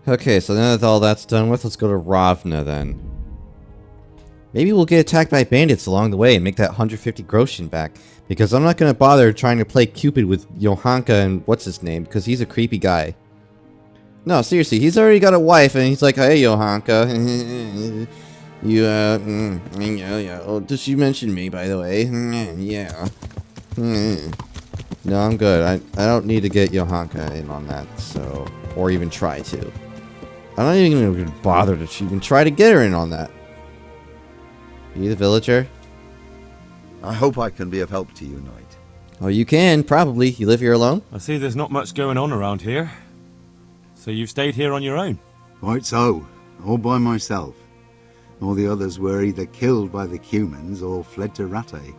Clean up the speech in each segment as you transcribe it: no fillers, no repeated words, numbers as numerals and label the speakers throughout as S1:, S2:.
S1: Okay, so now that all that's done with, let's go to Ravna then. Maybe we'll get attacked by bandits along the way and make that 150 groschen back. Because I'm not going to bother trying to play Cupid with Johanka and what's his name, because he's a creepy guy. No, seriously, he's already got a wife and he's like, hey Johanka, yeah, oh, does she mention me, by the way? Yeah. No, I'm good. I don't need to get Johanka in on that, so, or even try to. I'm not even going to bother to even try to get her in on that. Are you the villager?
S2: I hope I can be of help to you, Knight.
S1: Oh, you can, probably. You live here alone?
S3: I see there's not much going on around here. So you've stayed here on your own?
S2: Quite so. All by myself. All the others were either killed by the Cumans or fled to Rattay.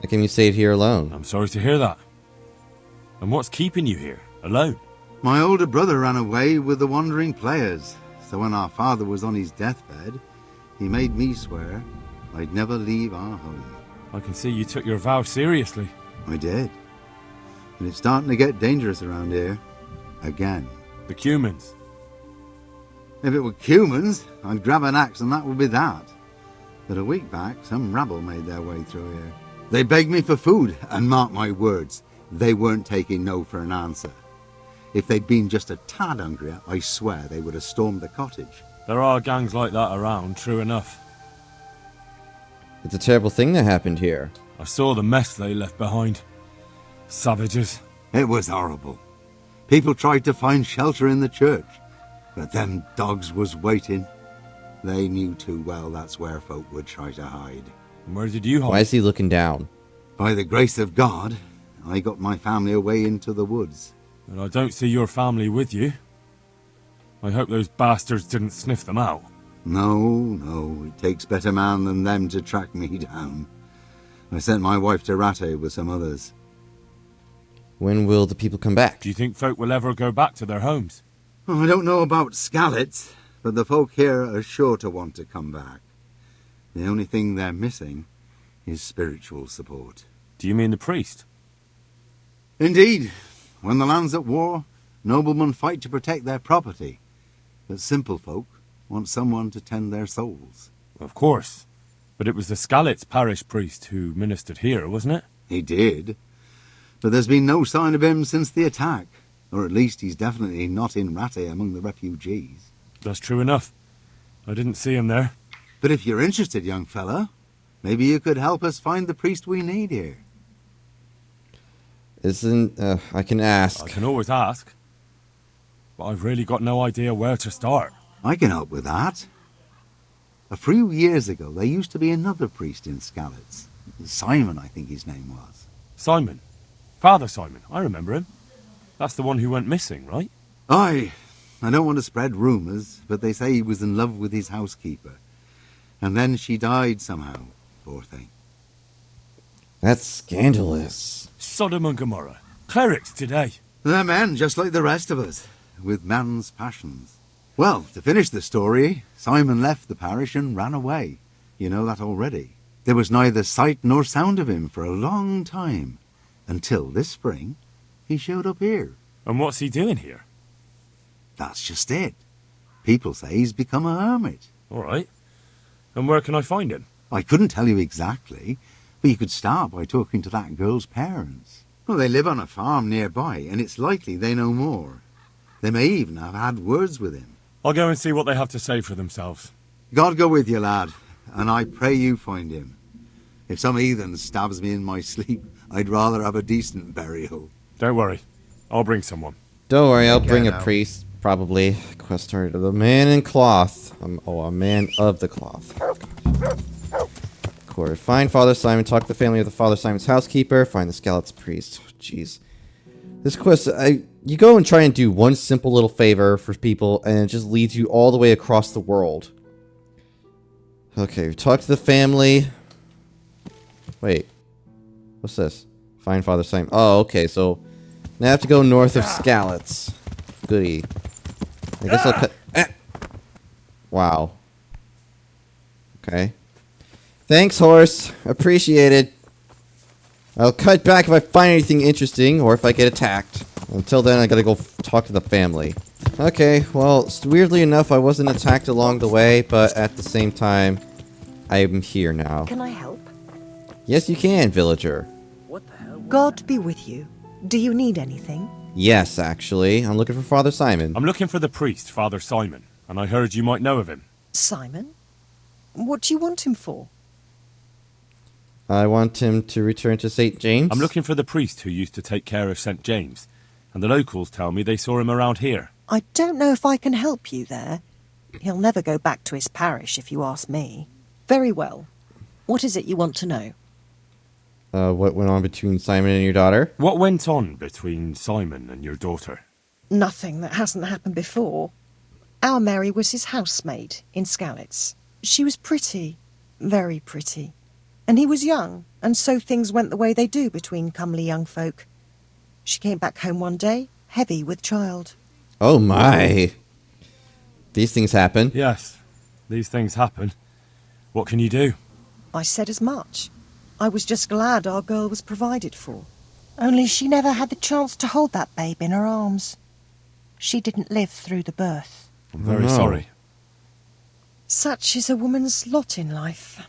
S1: How can you stay here alone?
S3: I'm sorry to hear that. And what's keeping you here, alone?
S2: My older brother ran away with the wandering players. So when our father was on his deathbed, he made me swear I'd never leave our home.
S3: I can see you took your vow seriously.
S2: I did. And it's starting to get dangerous around here. Again.
S3: The Cumans.
S2: If it were Cumans, I'd grab an axe and that would be that. But a week back, some rabble made their way through here. They begged me for food, and mark my words, they weren't taking no for an answer. If they'd been just a tad hungrier, I swear they would have stormed the cottage.
S3: There are gangs like that around, true enough.
S1: It's a terrible thing that happened here.
S3: I saw the mess they left behind. Savages.
S2: It was horrible. People tried to find shelter in the church, but them dogs was waiting. They knew too well that's where folk would try to hide.
S3: And where did you hide?
S1: Why is he looking down?
S2: By the grace of God, I got my family away into the woods.
S3: And I don't see your family with you. I hope those bastards didn't sniff them out.
S2: No, it takes better man than them to track me down. I sent my wife to Rattay with some others.
S1: When will the people come back?
S3: Do you think folk will ever go back to their homes?
S2: Oh, I don't know about Skallets, but the folk here are sure to want to come back. The only thing they're missing is spiritual support.
S3: Do you mean the priest?
S2: Indeed. When the land's at war, noblemen fight to protect their property. But simple folk want someone to tend their souls.
S3: Of course. But it was the Skallets parish priest who ministered here, wasn't it?
S2: He did. But there's been no sign of him since the attack. Or at least he's definitely not in Rattay among the refugees.
S3: That's true enough. I didn't see him there.
S2: But if you're interested, young fella, maybe you could help us find the priest we need here.
S1: I can ask.
S3: I can always ask. But I've really got no idea where to start.
S2: I can help with that. A few years ago, there used to be another priest in Skallets. Simon, I think his name was.
S3: Simon. Father Simon. I remember him. That's the one who went missing, right?
S2: Aye. I don't want to spread rumours, but they say he was in love with his housekeeper. And then she died somehow, poor thing.
S1: That's scandalous.
S3: Sodom and Gomorrah. Clerics today.
S2: They're men, just like the rest of us, with man's passions. Well, to finish the story, Simon left the parish and ran away. You know that already. There was neither sight nor sound of him for a long time, until this spring, he showed up here.
S3: And what's he doing here?
S2: That's just it. People say he's become a hermit.
S3: All right. And where can I find him?
S2: I couldn't tell you exactly, but you could start by talking to that girl's parents. Well, they live on a farm nearby, and it's likely they know more. They may even have had words with him.
S3: I'll go and see what they have to say for themselves.
S2: God go with you, lad, and I pray you find him. If some heathen stabs me in my sleep, I'd rather have a decent burial.
S3: Don't worry. I'll bring someone.
S1: Don't worry, I'll bring a priest, probably. Quest target, the man in cloth. A man of the cloth. Court. Find Father Simon, talk to the family of the Father Simon's housekeeper, find the Skallets priest. Jeez. This quest, you go and try and do one simple little favor for people, and it just leads you all the way across the world. Okay, talk to the family. Wait. What's this? Find Father Simon. Oh, okay, so now I have to go north of Skallets. Goody. I guess I'll cut... Wow. Okay. Thanks, horse. Appreciate it. I'll cut back if I find anything interesting, or if I get attacked. Until then, I gotta go talk to the family. Okay, well, weirdly enough, I wasn't attacked along the way, but at the same time, I'm here now.
S4: Can I help?
S1: Yes, you can, villager.
S4: God be with you. Do you need anything?
S1: Yes, actually. I'm looking for Father Simon.
S3: I'm looking for the priest, Father Simon, and I heard you might know of him.
S4: Simon? What do you want him for?
S1: I want him to return to St. James.
S3: I'm looking for the priest who used to take care of St. James, and the locals tell me they saw him around here.
S4: I don't know if I can help you there. He'll never go back to his parish, if you ask me. Very well. What is it you want to know?
S1: What went on between Simon and your daughter?
S3: What went on between Simon and your daughter?
S4: Nothing that hasn't happened before. Our Mary was his housemaid in Skalitz. She was pretty, very pretty. And he was young, and so things went the way they do between comely young folk. She came back home one day, heavy with child.
S1: Oh my. These things happen.
S3: Yes, these things happen. What can you do?
S4: I said as much. I was just glad our girl was provided for. Only she never had the chance to hold that babe in her arms. She didn't live through the birth.
S3: I'm very
S1: no.
S3: sorry.
S4: Such is a woman's lot in life.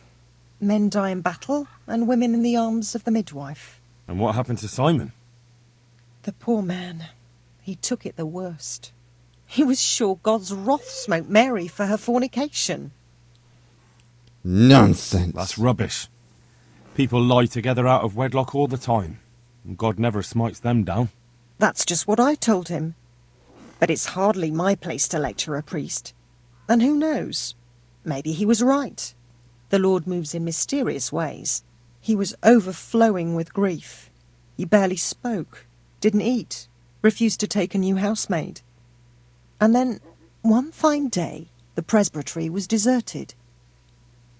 S4: Men die in battle, and women in the arms of the midwife.
S3: And what happened to Simon?
S4: The poor man. He took it the worst. He was sure God's wrath smote Mary for her fornication.
S1: Nonsense.
S3: That's rubbish. People lie together out of wedlock all the time, and God never smites them down.
S4: That's just what I told him. But it's hardly my place to lecture a priest. And who knows? Maybe he was right. The Lord moves in mysterious ways. He was overflowing with grief. He barely spoke, didn't eat, refused to take a new housemaid. And then, one fine day, the presbytery was deserted.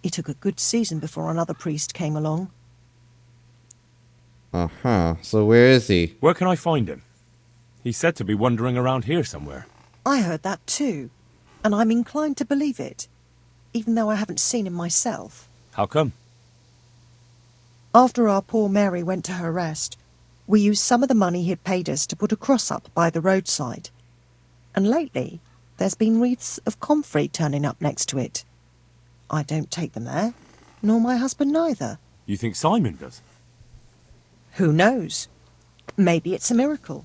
S4: It took a good season before another priest came along.
S1: Uh-huh. So where is he?
S3: Where can I find him? He's said to be wandering around here somewhere.
S4: I heard that too, and I'm inclined to believe it, even though I haven't seen him myself.
S3: How come?
S4: After our poor Mary went to her rest, we used some of the money he had paid us to put a cross up by the roadside. And lately, there's been wreaths of comfrey turning up next to it. I don't take them there, nor my husband neither.
S3: You think Simon does?
S4: Who knows? Maybe it's a miracle.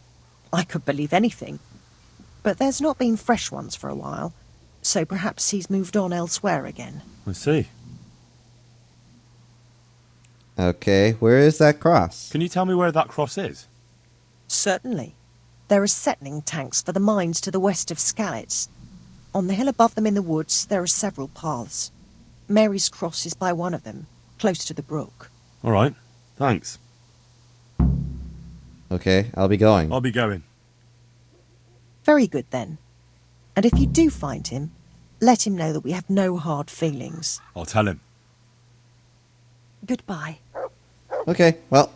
S4: I could believe anything. But there's not been fresh ones for a while, so perhaps he's moved on elsewhere again.
S3: I see.
S1: Okay, where is that cross?
S3: Can you tell me where that cross is?
S4: Certainly. There are settling tanks for the mines to the west of Skalitz. On the hill above them in the woods, there are several paths. Mary's cross is by one of them, close to the brook.
S3: All right, thanks.
S1: Okay, I'll be going.
S3: I'll be going.
S4: Very good, then. And if you do find him, let him know that we have no hard feelings.
S3: I'll tell him.
S4: Goodbye.
S1: Okay, well.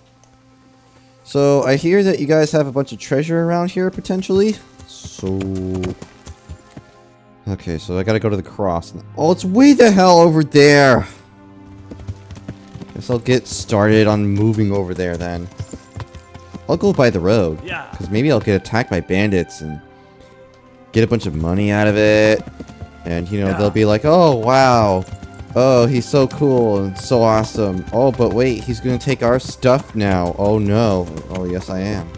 S1: So, I hear that you guys have a bunch of treasure around here, potentially. So... Okay, so I gotta go to the cross. Oh, it's way the hell over there! Guess I'll get started on moving over there, then. I'll go by the road.
S3: Yeah.
S1: Because maybe I'll get attacked by bandits and get a bunch of money out of it. And, you know, they'll be like, oh, wow. Oh, he's so cool and so awesome. Oh, but wait, he's gonna take our stuff now. Oh, no. Oh, yes, I am.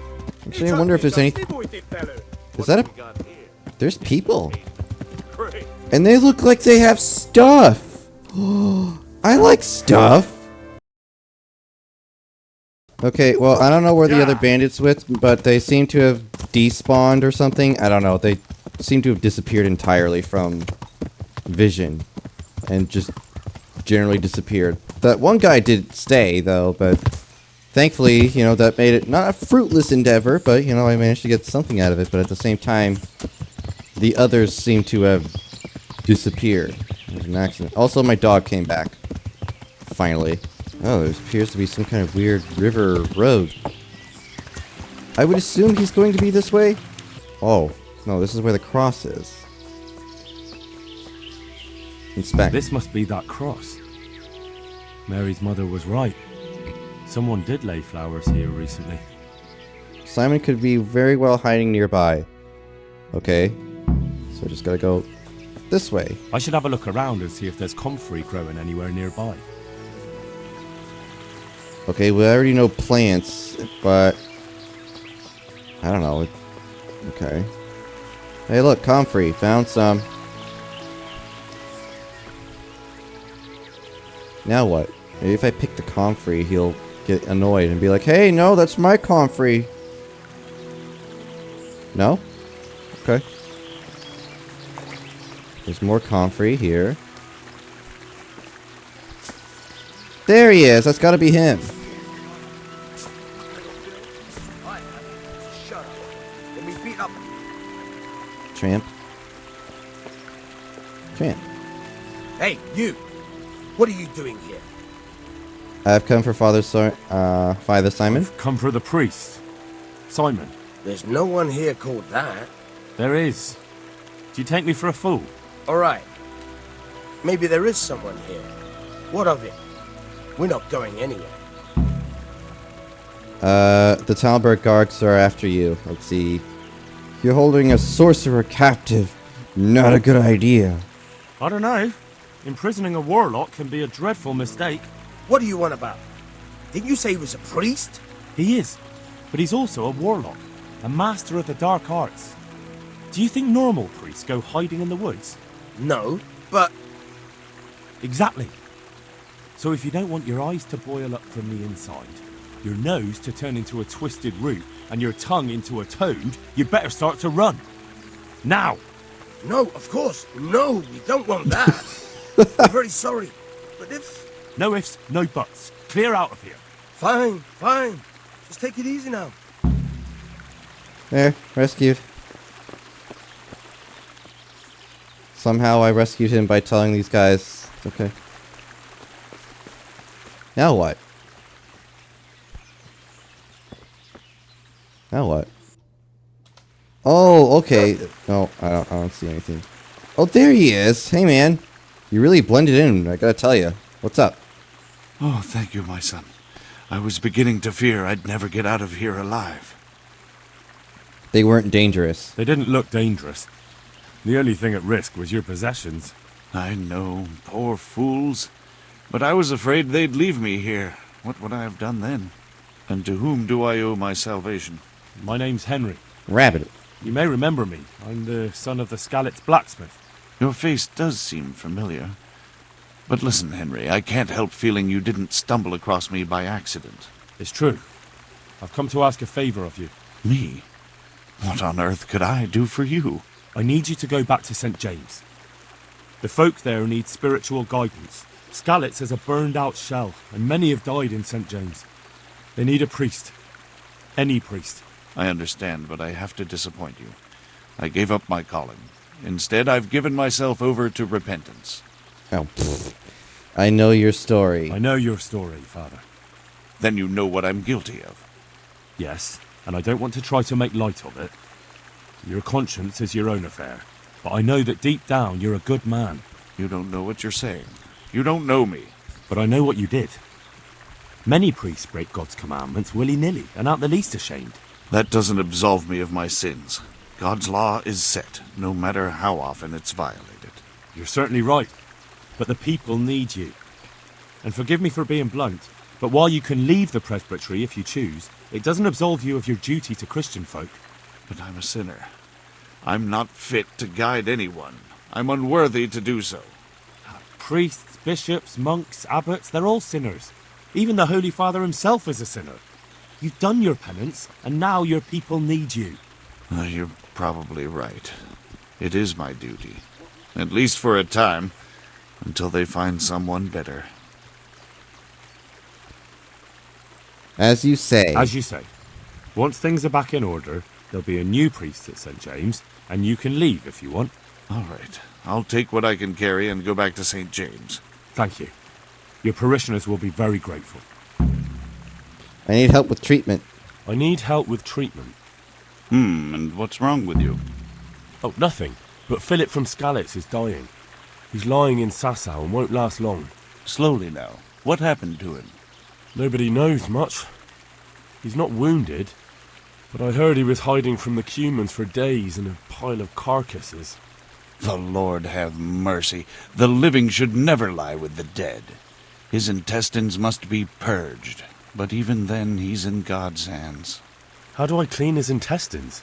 S1: Actually, I wonder if there's any... Is that a... There's people. And they look like they have stuff. I like stuff. Okay, well, I don't know where the other bandits went, but they seem to have despawned or something. I don't know. They seem to have disappeared entirely from vision and just generally disappeared. That one guy did stay, though, but thankfully, you know, that made it not a fruitless endeavor, but, you know, I managed to get something out of it. But at the same time, the others seem to have disappeared. It was an accident. Also, my dog came back. Finally. Oh, there appears to be some kind of weird river road. I would assume he's going to be this way. Oh, no, this is where the cross is. Inspect.
S3: This must be that cross. Mary's mother was right. Someone did lay flowers here recently.
S1: Simon could be very well hiding nearby. Okay. So just gotta go this way.
S3: I should have a look around and see if there's comfrey growing anywhere nearby.
S1: Okay, we already know plants, but... I don't know. Okay. Hey, look, comfrey. Found some. Now what? Maybe if I pick the comfrey, he'll get annoyed and be like, hey, no, that's my comfrey. No? Okay. There's more comfrey here. There he is. That's gotta be him.
S5: Shut up. Let me beat up.
S1: Tramp. Tramp.
S5: Hey, you! What are you doing here?
S1: I've come for Father Simon.
S3: I've come for the priest. Simon.
S5: There's no one here called that.
S3: There is. Do you take me for a fool?
S5: Alright. Maybe there is someone here. What of it? We're not going anywhere.
S1: The Talberg guards are after you. Let's see. You're holding a sorcerer captive. Not a good idea.
S3: I don't know. Imprisoning a warlock can be a dreadful mistake.
S5: What do you want about? Didn't you say he was a priest?
S3: He is. But he's also a warlock. A master of the dark arts. Do you think normal priests go hiding in the woods?
S5: No, but...
S3: Exactly. So if you don't want your eyes to boil up from the inside, your nose to turn into a twisted root, and your tongue into a toad, you'd better start to run. Now!
S5: No, of course. No, we don't want that. I'm very sorry. But if...
S3: No ifs, no buts. Clear out of here.
S5: Fine, fine. Just take it easy now.
S1: There, rescued. Somehow I rescued him by telling these guys. Okay. Now what? Now what? Oh, okay. No, I don't see anything. Oh, there he is. Hey, man. You really blended in, I gotta tell you. What's up?
S6: Oh, thank you, my son. I was beginning to fear I'd never get out of here alive.
S1: They weren't dangerous.
S3: They didn't look dangerous. The only thing at risk was your possessions.
S6: I know, poor fools. But I was afraid they'd leave me here. What would I have done then? And to whom do I owe my salvation?
S3: My name's Henry.
S1: Rabbit.
S3: You may remember me. I'm the son of the Skalitz blacksmith.
S6: Your face does seem familiar. But listen, Henry, I can't help feeling you didn't stumble across me by accident.
S3: It's true. I've come to ask a favor of you.
S6: Me? What on earth could I do for you?
S3: I need you to go back to St. James. The folk there need spiritual guidance. Skalitz is a burned-out shell, and many have died in St. James. They need a priest. Any priest.
S6: I understand, but I have to disappoint you. I gave up my calling. Instead, I've given myself over to repentance.
S1: Oh, pfft. I know your story.
S3: I know your story, Father.
S6: Then you know what I'm guilty of.
S3: Yes, and I don't want to try to make light of it. Your conscience is your own affair, but I know that deep down you're a good man.
S6: You don't know what you're saying. You don't know me.
S3: But I know what you did. Many priests break God's commandments willy-nilly and aren't the least ashamed.
S6: That doesn't absolve me of my sins. God's law is set, no matter how often it's violated.
S3: You're certainly right, but the people need you. And forgive me for being blunt, but while you can leave the presbytery if you choose, it doesn't absolve you of your duty to Christian folk.
S6: But I'm a sinner. I'm not fit to guide anyone. I'm unworthy to do so.
S3: Priests, bishops, monks, abbots, they're all sinners. Even the Holy Father himself is a sinner. You've done your penance, and now your people need you.
S6: You're probably right. It is my duty. At least for a time, until they find someone better.
S1: As you say.
S3: As you say. Once things are back in order, there'll be a new priest at St. James, and you can leave if you want.
S6: All right. I'll take what I can carry and go back to St. James.
S3: Thank you. Your parishioners will be very grateful.
S1: I need help with treatment.
S3: I need help with treatment.
S6: And what's wrong with you?
S3: Oh, nothing. But Philip from Skalitz is dying. He's lying in Sasau and won't last long.
S6: Slowly now. What happened to him?
S3: Nobody knows much. He's not wounded. But I heard he was hiding from the Cumans for days in a pile of carcasses.
S6: The Lord have mercy. The living should never lie with the dead. His intestines must be purged, but even then he's in God's hands.
S3: How do I clean his intestines?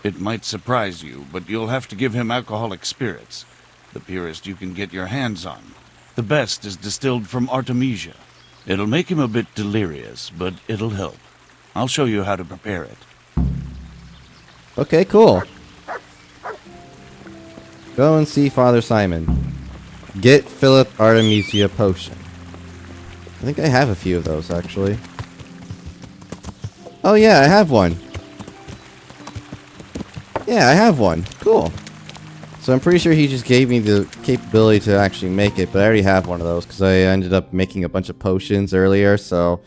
S6: It might surprise you, but you'll have to give him alcoholic spirits, the purest you can get your hands on. The best is distilled from Artemisia. It'll make him a bit delirious, but it'll help. I'll show you how to prepare it.
S1: Okay, cool. Go and see Father Simon. Get Philip Artemisia potion. I think I have a few of those, actually. Oh yeah, I have one. Yeah, I have one. Cool. So I'm pretty sure he just gave me the capability to actually make it, but I already have one of those because I ended up making a bunch of potions earlier, so...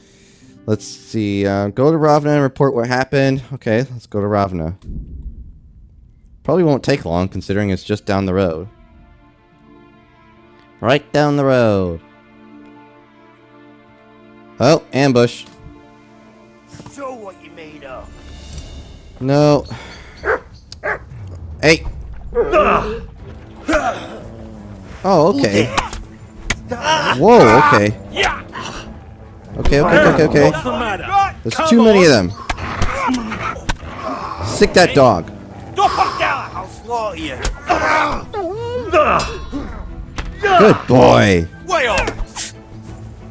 S1: Let's see, go to Ravna and report what happened. Okay, let's go to Ravna. Probably won't take long, considering it's just down the road. Right down the road. Oh, ambush.
S5: Show what you made of.
S1: No. Hey. Oh, okay. Whoa, okay. Okay.
S5: What's the matter?
S1: There's too many of them. Sick that dog.
S5: Don't fuck down! I'll slaughter you.
S1: Good boy.
S5: Way off!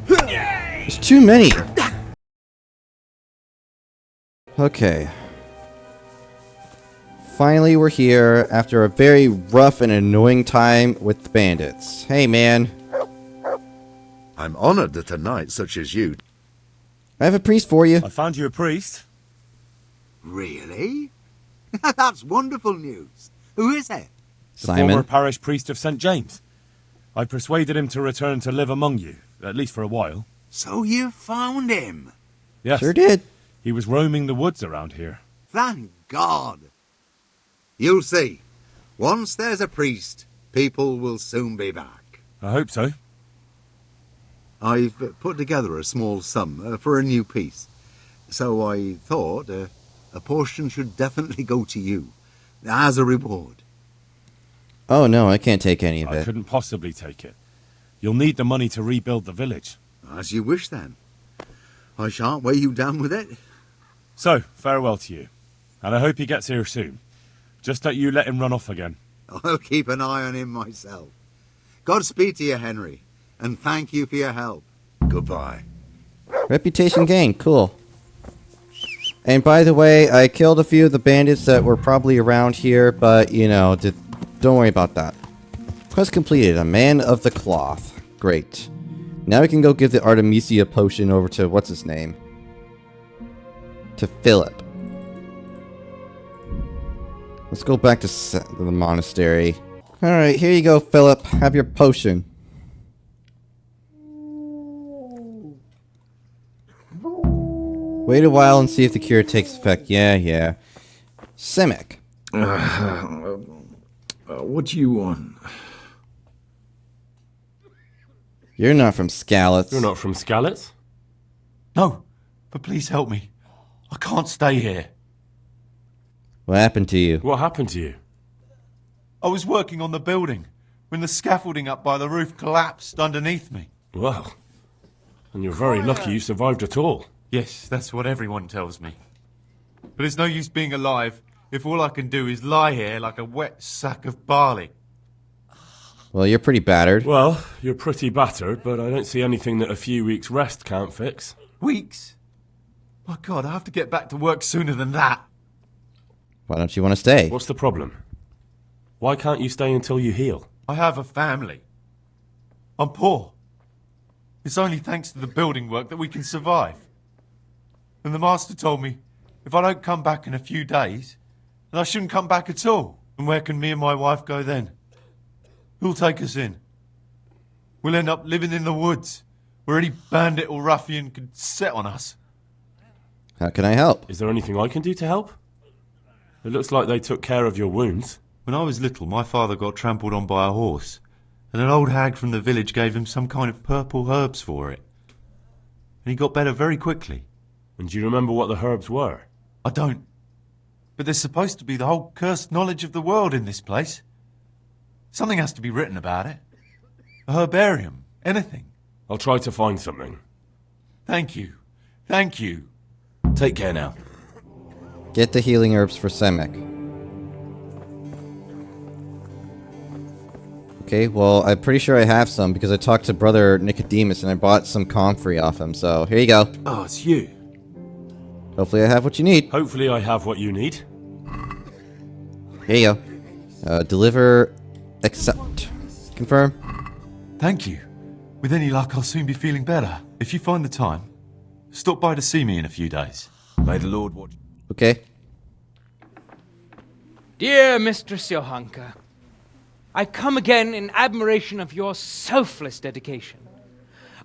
S1: There's too many. Okay. Finally, we're here after a very rough and annoying time with the bandits. Hey, man.
S7: I'm honored that a knight such as you...
S1: I have a priest for you.
S3: I found you a priest.
S2: Really? That's wonderful news. Who is it?
S3: The former
S1: Simon.
S3: parish priest of St. James. I persuaded him to return to live among you, at least for a while.
S2: So you found him.
S3: Yes,
S1: Sure did.
S3: he was roaming the woods around here.
S2: Thank God. You'll see. Once there's a priest, people will soon be back.
S3: I hope so.
S2: I've put together a small sum for a new piece. So I thought a portion should definitely go to you, as a reward.
S1: Oh, no, I can't take any of
S3: I
S1: it.
S3: couldn't possibly take it. You'll need the money to rebuild the village.
S2: As you wish, then. I shan't weigh you down with it.
S3: So, farewell to you. And I hope he gets here soon. Just that you let him run off again.
S2: I'll keep an eye on him myself. Godspeed to you, Henry, and thank you for your help.
S7: Goodbye.
S1: Reputation gained. Cool. And by the way, I killed a few of the bandits that were probably around here, but, you know, don't worry about that. Quest completed. A man of the cloth. Great. Now we can go give the Artemisia potion over to, what's his name? To Philip. Let's go back to the monastery. Alright, here you go, Philip. Have your potion. Wait a while and see if the cure takes effect. Yeah. Simic.
S8: What do you want?
S1: You're not from Skalitz.
S3: You're not from Skalitz?
S9: No, but please help me. I can't stay here.
S1: What happened to you?
S3: What happened to you?
S9: I was working on the building when the scaffolding up by the roof collapsed underneath me.
S3: Well, and you're very lucky you survived at all.
S9: Yes, that's what everyone tells me. But it's no use being alive if all I can do is lie here like a wet sack of barley.
S1: Well, you're pretty battered.
S3: Well, you're pretty battered, but I don't see anything that a few weeks' rest can't fix.
S9: Weeks? My God, I have to get back to work sooner than that.
S1: Why don't you want to stay?
S3: What's the problem? Why can't you stay until you heal?
S9: I have a family. I'm poor. It's only thanks to the building work that we can survive. And the master told me if I don't come back in a few days, then I shouldn't come back at all. And where can me and my wife go then? Who'll take us in? We'll end up living in the woods, where any bandit or ruffian could set on us.
S1: How can I help?
S3: Is there anything I can do to help? It looks like they took care of your wounds.
S9: When I was little, my father got trampled on by a horse, and an old hag from the village gave him some kind of purple herbs for it. And he got better very quickly.
S3: And do you remember what the herbs were?
S9: I don't. but there's supposed to be the whole cursed knowledge of the world in this place. Something has to be written about it. A herbarium, anything.
S3: I'll try to find something.
S9: Thank you. Thank you.
S3: Take care now.
S1: Get the healing herbs for Semek. Okay, well, I'm pretty sure I have some because I talked to Brother Nicodemus and I bought some comfrey off him, so here you go.
S3: Oh, it's you.
S1: Hopefully I have what you need.
S3: Hopefully I have what you need.
S1: Here you go. Deliver, accept. Confirm.
S9: Thank you. With any luck, I'll soon be feeling better. If you find the time, stop by to see me in a few days.
S3: May the Lord watch.
S1: Okay.
S8: Dear Mistress Johanka, I come again in admiration of your selfless dedication.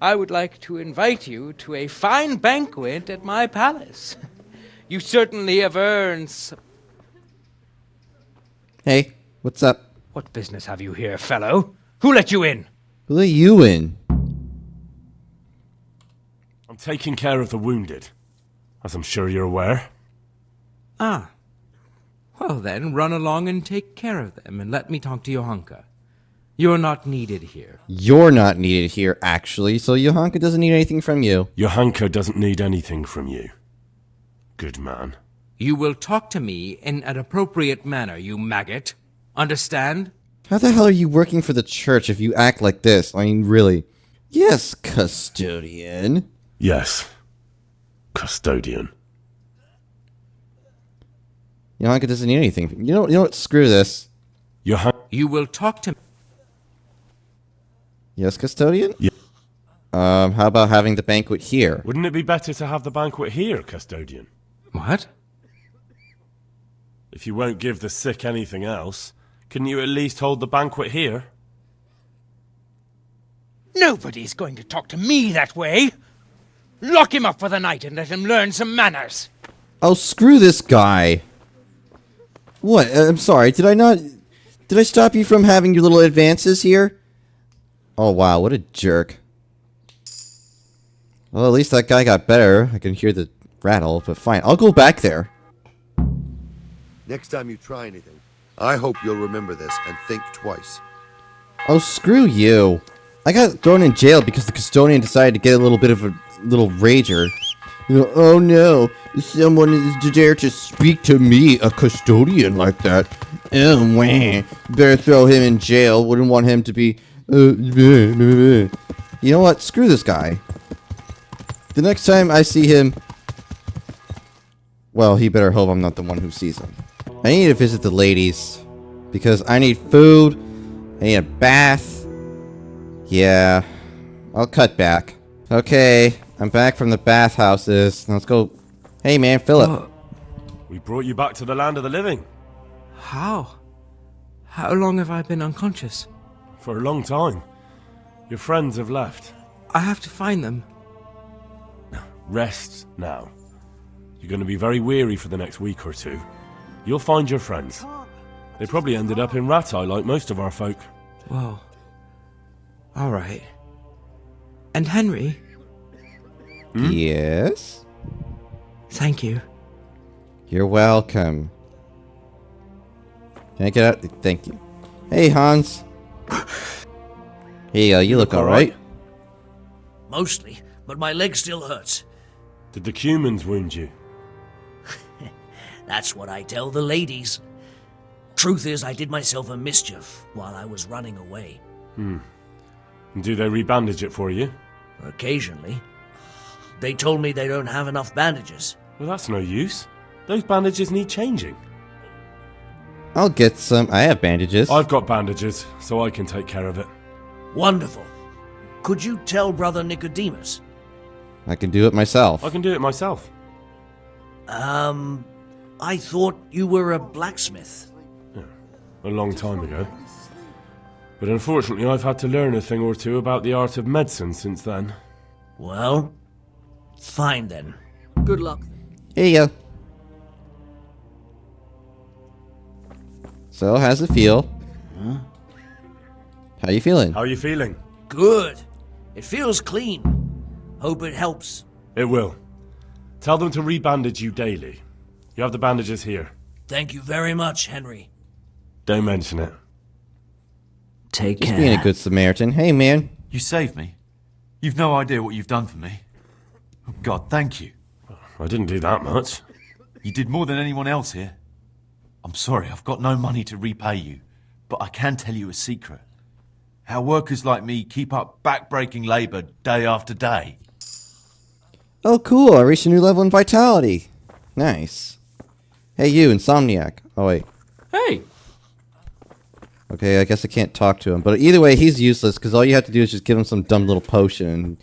S8: I would like to invite you to a fine banquet at my palace. You certainly have earned some...
S1: Hey, what's up?
S8: What business have you here, fellow? Who let you in?
S1: Who let you in?
S3: I'm taking care of the wounded, as I'm sure you're aware.
S10: Ah. Well then, run along and take care of them, and let me talk to Johanka. You're not needed here.
S1: You're not needed here, actually, so Johanka doesn't need anything from you.
S3: Johanka doesn't need anything from you. Good man.
S10: You will talk to me in an appropriate manner, you maggot. Understand?
S1: How the hell are you working for the church if you act like this? I mean, really. Yes, custodian.
S3: Yes. Custodian.
S1: Johanka doesn't need anything. You know what? Screw this.
S10: You will talk to me.
S1: Yes, custodian?
S3: Yeah.
S1: How about having the banquet here?
S3: Wouldn't it be better to have the banquet here, custodian?
S10: What?
S3: If you won't give the sick anything else, couldn't you at least hold the banquet here?
S8: Nobody's going to talk to me that way. Lock him up for the night and let him learn some manners.
S1: Oh, screw this guy. What? I'm sorry, did I stop you from having your little advances here? Oh, wow, what a jerk. Well, at least that guy got better. I can hear the rattle, but fine. I'll go back there.
S7: Next time you try anything, I hope you'll remember this and think twice.
S1: Oh, screw you. I got thrown in jail because the custodian decided to get a little bit of a little rager. You know, oh no, someone is dare to speak to me, a custodian, like that. Oh, man. Better throw him in jail. Wouldn't want him to be... You know what? Screw this guy. The next time I see him... Well, he better hope I'm not the one who sees him. I need to visit the ladies. Because I need food. I need a bath. Yeah. I'll cut back. Okay. I'm back from the bathhouses. Let's go. Hey, man, Philip.
S3: We brought you back to the land of the living.
S10: How? How long have I been unconscious?
S3: For a long time. Your friends have left.
S10: I have to find them.
S3: Rest now. You're going to be very weary for the next week or two. You'll find your friends. They probably ended up in Ratai like most of our folk.
S10: Whoa. All right. And Henry?
S1: Yes?
S10: Thank you.
S1: You're welcome. Can I get out? Thank you. Hey, Hans. Hey, you look alright.
S11: Mostly, but my leg still hurts.
S3: Did the Cumans wound you?
S11: That's what I tell the ladies. Truth is, I did myself a mischief while I was running away.
S3: And do they rebandage it for you?
S11: Occasionally. They told me they don't have enough bandages.
S3: Well, that's no use. Those bandages need changing.
S1: I'll get some. I have bandages.
S3: I've got bandages, so I can take care of it.
S11: Wonderful. Could you tell Brother Nicodemus?
S1: I can do it myself.
S3: I can do it myself.
S11: I thought you were a blacksmith.
S3: A long time ago. But unfortunately, I've had to learn a thing or two about the art of medicine since then.
S11: Well, fine then. Good luck.
S1: Here you go. So, how's it feel? How you feeling?
S3: How are you feeling?
S11: Good. It feels clean. Hope it helps.
S3: It will. Tell them to rebandage you daily. You have the bandages here.
S11: Thank you very much, Henry.
S12: Don't mention it.
S11: Take
S1: Just
S11: care.
S1: being a good Samaritan. Hey, man.
S9: You saved me. You've no idea what you've done for me. Oh, God, thank you.
S12: I didn't do that much.
S9: You did more than anyone else here. I'm sorry, I've got no money to repay you, but I can tell you a secret. How workers like me keep up back-breaking labour day after day.
S1: Oh, cool. I reached a new level in vitality. Nice. Hey, you, Insomniac. Oh, wait.
S3: Hey!
S1: Okay, I guess I can't talk to him. But either way, he's useless, because all you have to do is just give him some dumb little potion.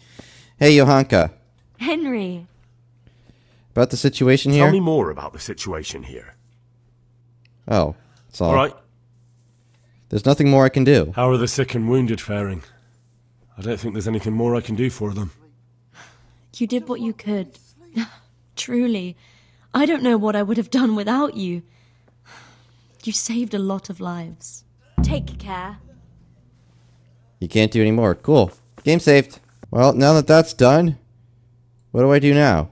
S1: Hey, Johanka.
S13: Henry.
S1: About the situation here?
S12: Tell me more about the situation here.
S1: Oh, that's all.
S12: All right.
S1: There's nothing more I can do.
S12: How are the sick and wounded faring? I don't think there's anything more I can do for them.
S13: You did what you could. Truly. I don't know what I would have done without you. You saved a lot of lives. Take care.
S1: You can't do any more. Cool. Game saved. Well, now that that's done, what do I do now?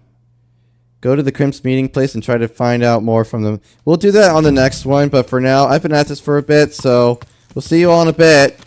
S1: Go to the Crimps meeting place and try to find out more from them. We'll do that on the next one, but for now, I've been at this for a bit, so we'll see you all in a bit.